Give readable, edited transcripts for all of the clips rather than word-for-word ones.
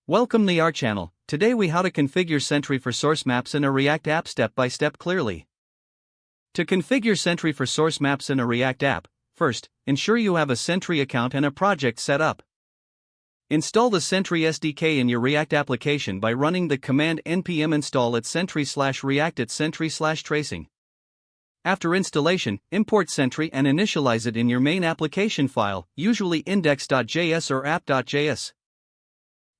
Welcome to our channel. Today we how to configure Sentry for source maps in a React app step by step clearly. To configure Sentry for source maps in a React app, first, ensure you have a Sentry account and a project set up. Install the Sentry SDK in your React application by running the command npm install at sentry/react at sentry/tracing. After installation, import Sentry and initialize it in your main application file, usually index.js or app.js.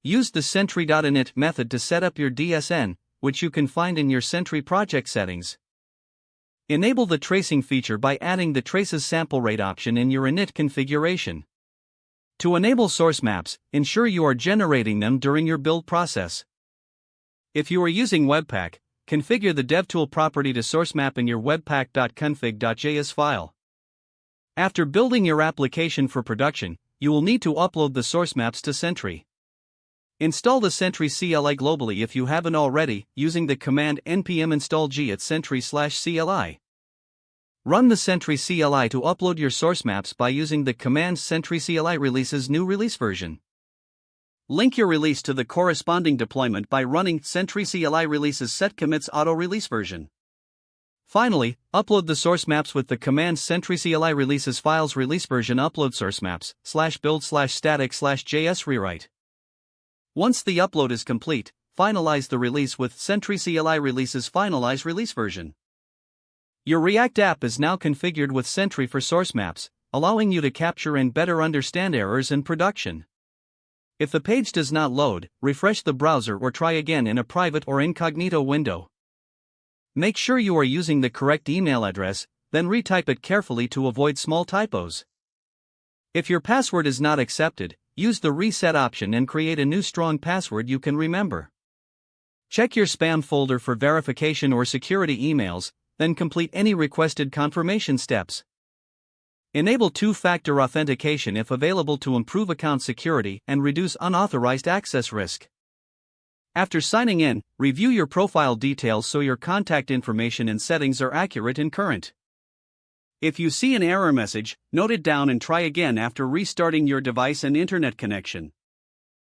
Use the sentry.init method to set up your DSN, which you can find in your Sentry project settings. Enable the tracing feature by adding the traces sample rate option in your init configuration. To enable source maps, ensure you are generating them during your build process. If you are using Webpack, configure the DevTool property to source map in your webpack.config.js file. After building your application for production, you will need to upload the source maps to Sentry. Install the Sentry CLI globally if you haven't already, using the command npm install g at sentry/cli. Run the Sentry CLI to upload your source maps by using the command Sentry CLI releases new release version. Link your release to the corresponding deployment by running Sentry CLI releases set commits auto release version. Finally, upload the source maps with the command Sentry CLI releases files release version upload source maps /build/static/js rewrite. Once the upload is complete, finalize the release with Sentry CLI releases finalize release version. Your React app is now configured with Sentry for source maps, allowing you to capture and better understand errors in production. If the page does not load, refresh the browser or try again in a private or incognito window. Make sure you are using the correct email address, then retype it carefully to avoid small typos. If your password is not accepted, use the reset option and create a new strong password you can remember. Check your spam folder for verification or security emails, then complete any requested confirmation steps. Enable two-factor authentication if available to improve account security and reduce unauthorized access risk. After signing in, review your profile details so your contact information and settings are accurate and current. If you see an error message, note it down and try again after restarting your device and internet connection.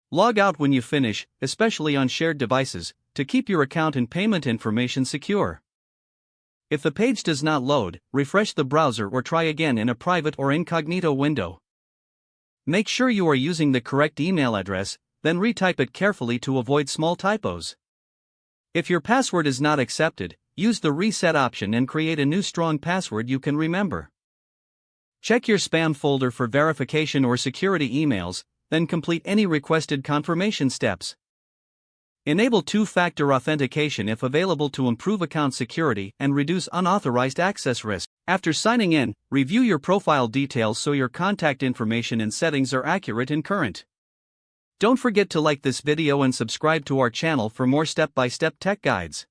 Log out when you finish, especially on shared devices, to keep your account and payment information secure. If the page does not load, refresh the browser or try again in a private or incognito window. Make sure you are using the correct email address, then retype it carefully to avoid small typos. If your password is not accepted, use the reset option and create a new strong password you can remember. Check your spam folder for verification or security emails, then complete any requested confirmation steps. Enable two-factor authentication if available to improve account security and reduce unauthorized access risk. After signing in, review your profile details so your contact information and settings are accurate and current. Don't forget to like this video and subscribe to our channel for more step-by-step tech guides.